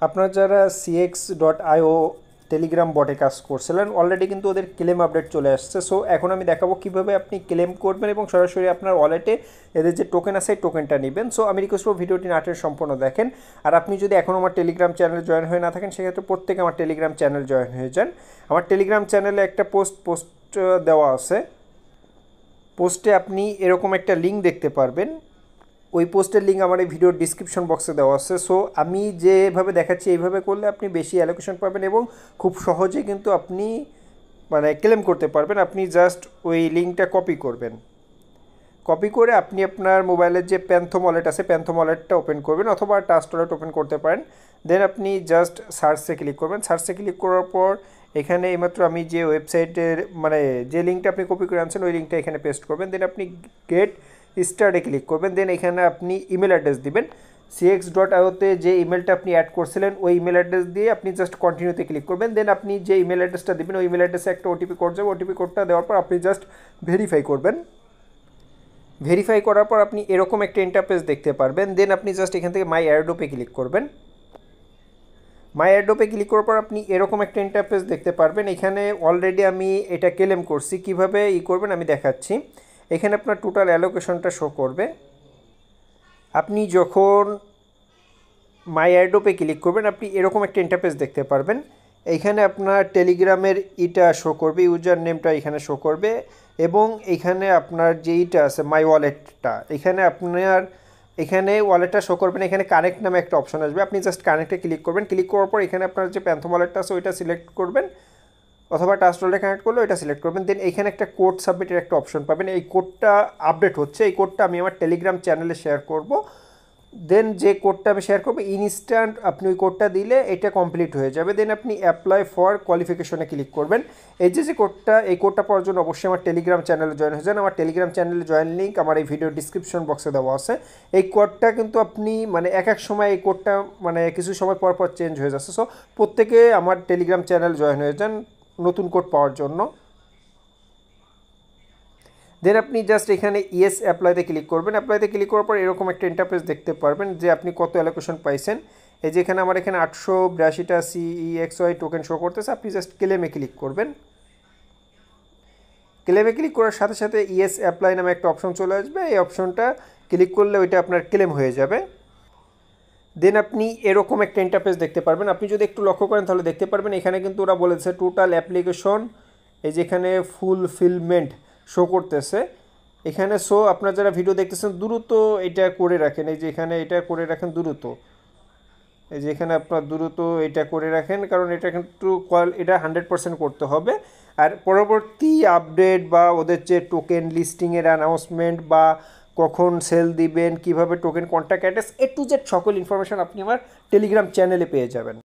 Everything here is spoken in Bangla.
আপনারা যারা cx.io টেলিগ্রাম বটে কাজ করছিলেন অলরেডি কিন্তু ওদের ক্লেম আপডেট চলে আসছে। সো এখন আমি দেখাবো কিভাবে আপনি ক্লেম করবেন এবং সরাসরি আপনার ওয়ালেটে এদের যে টোকেন আছে এই টোকেনটা নেবেন। সো আমি রিকোয়েস্ট করব ভিডিওটি নাটের সম্পূর্ণ দেখেন। আর আপনি যদি এখনও আমার টেলিগ্রাম চ্যানেলে জয়েন হয়ে না থাকেন সেক্ষেত্রে প্রত্যেকে আমার টেলিগ্রাম চ্যানেল জয়েন হয়ে যান। আমার টেলিগ্রাম চ্যানেলে একটা পোস্ট দেওয়া আছে। পোস্টে আপনি এরকম একটা লিঙ্ক দেখতে পারবেন। ওই পোস্টের লিঙ্ক আমার এই ভিডিওর ডিসক্রিপশন বক্সে দেওয়া আছে। সো আমি যেভাবে দেখাচ্ছি এইভাবে করলে আপনি বেশি অ্যালোকেশন পাবেন এবং খুব সহজে কিন্তু আপনি মানে ক্লেম করতে পারবেন। আপনি জাস্ট ওই লিঙ্কটা কপি করবেন, কপি করে আপনি আপনার মোবাইলের যে প্যান্থম ওয়ালেট আছে প্যান্থম ওয়ালেটটা ওপেন করবেন অথবা ট্রাস্ট ওয়ালেট ওপেন করতে পারেন। দেন আপনি জাস্ট সার্চে ক্লিক করবেন। সার্চে ক্লিক করার পর এখানে এইমাত্র আমি যে ওয়েবসাইটের মানে যে লিঙ্কটা আপনি কপি করে আনছেন ওই লিঙ্কটা এখানে পেস্ট করবেন। দেন আপনি গেট স্টার্টে ক্লিক করবেন। দেন এখানে আপনি ইমেল অ্যাড্রেস দিবেন। cx.io-তে যে ইমেলটা আপনি অ্যাড করছিলেন ওই ইমেল অ্যাড্রেস দিয়ে আপনি জাস্ট কন্টিনিউতে ক্লিক করবেন। দেন আপনি যে ইমেল অ্যাড্রেসটা দেবেন ওই ইমেল অ্যাড্রেসে একটা ওটিপি কোড যাবে। ওটিপি কোডটা দেওয়ার পর আপনি জাস্ট ভেরিফাই করবেন। ভেরিফাই করার পর আপনি এরকম একটা ইন্টারফেস দেখতে পারবেন। দেন আপনি জাস্ট এখান থেকে মাই এয়ারড্রপে ক্লিক করবেন। মাই এয়ারড্রপে ক্লিক করার পর আপনি এরকম একটা ইন্টারফেস দেখতে পারবেন। এখানে অলরেডি আমি এটা ক্লেম করছি। কিভাবে করবেন আমি দেখাচ্ছি। এখানে আপনার টোটাল অ্যালোকেশনটা শো করবে। আপনি যখন মাই এয়ারড্রপে ক্লিক করবেন আপনি এরকম একটা ইন্টারফেস দেখতে পারবেন। এইখানে আপনার টেলিগ্রামের ইটা শো করবে, ইউজার নেমটা এখানে শো করবে এবং এখানে আপনার যে ইটা আছে মাই ওয়ালেটটা এখানে আপনার এখানে ওয়ালেটটা শো করবেন। এখানে কানেক্ট নামে একটা অপশন আসবে। আপনি জাস্ট কানেক্টে ক্লিক করবেন। ক্লিক করার পর এখানে আপনার যে প্যান্থম ওয়ালেটটা আছে ওইটা সিলেক্ট করবেন অথবা ট্রাস্ট ওয়ালেটে কানেক্ট করলে ওইটা সিলেক্ট করবেন। দেন এখানে একটা কোড সাবমিটের একটা অপশন পাবেন। এই কোডটা আপডেট হচ্ছে, এই কোডটা আমি আমার টেলিগ্রাম চ্যানেলে শেয়ার করব। দেন যে কোডটা আমি শেয়ার করবো ইনস্ট্যান্ট আপনি ওই কোডটা দিলে এটা কমপ্লিট হয়ে যাবে। দেন আপনি অ্যাপ্লাই ফর কোয়ালিফিকেশনে ক্লিক করবেন। এই যে কোডটা এই কোডটা পাওয়ার জন্য অবশ্যই আমার টেলিগ্রাম চ্যানেলে জয়েন হয়ে যান। আমার টেলিগ্রাম চ্যানেলে জয়েন লিঙ্ক আমার এই ভিডিও ডিসক্রিপশন বক্সে দেওয়া আছে। এই কোডটা কিন্তু আপনি মানে এক সময় এই কোডটা মানে কিছু সময় পর পর চেঞ্জ হয়ে যাচ্ছে। সো প্রত্যেকে আমার টেলিগ্রাম চ্যানেল জয়েন হয়ে যান নতুন কোড পাওয়ার জন্য। দেন আপনি জাস্ট এখানে ইয়েস অ্যাপ্লাইতে ক্লিক করবেন। অ্যাপ্লাইতে ক্লিক করার পর এরকম একটা ইন্টারফেস দেখতে পারবেন যে আপনি কত অ্যালোকেশন পাইছেন। এই যে এখানে আমার এখানে 882টা CEXY টোকেন শো করতেছে। আপনি জাস্ট ক্লেমে ক্লিক করবেন। ক্লেমে ক্লিক করার সাথে সাথে ইয়েস অ্যাপ্লাই নামে একটা অপশন চলে আসবে। এই অপশনটা ক্লিক করলে ওইটা আপনার ক্লেম হয়ে যাবে। দেন আপনি এরকম একটা ইন্টারফেস দেখতে পারবেন। আপনি যদি একটু লক্ষ্য করেন তাহলে দেখতে পারবেন এখানে কিন্তু ওরা বলেছে টোটাল অ্যাপ্লিকেশন এই যেখানে ফুলফিলমেন্ট শো করতেছে এখানে। সো আপনারা যারা ভিডিও দেখতেছেন দ্রুত এটা করে রাখেন। এই যে এখানে এটা করে রাখেন দ্রুত, এই যে এখানে আপনার দ্রুত এটা করে রাখেন কারণ এটা কিন্তু এটা 100% করতে হবে। আর পরবর্তী আপডেট বা ওদের যে টোকেন লিস্টিংয়ের অ্যানাউন্সমেন্ট বা কখন সেল দিবেন, কিভাবে token contact address A to Z সকল ইনফরমেশন আপনি আমার টেলিগ্রাম চ্যানেলে পেয়ে যাবেন।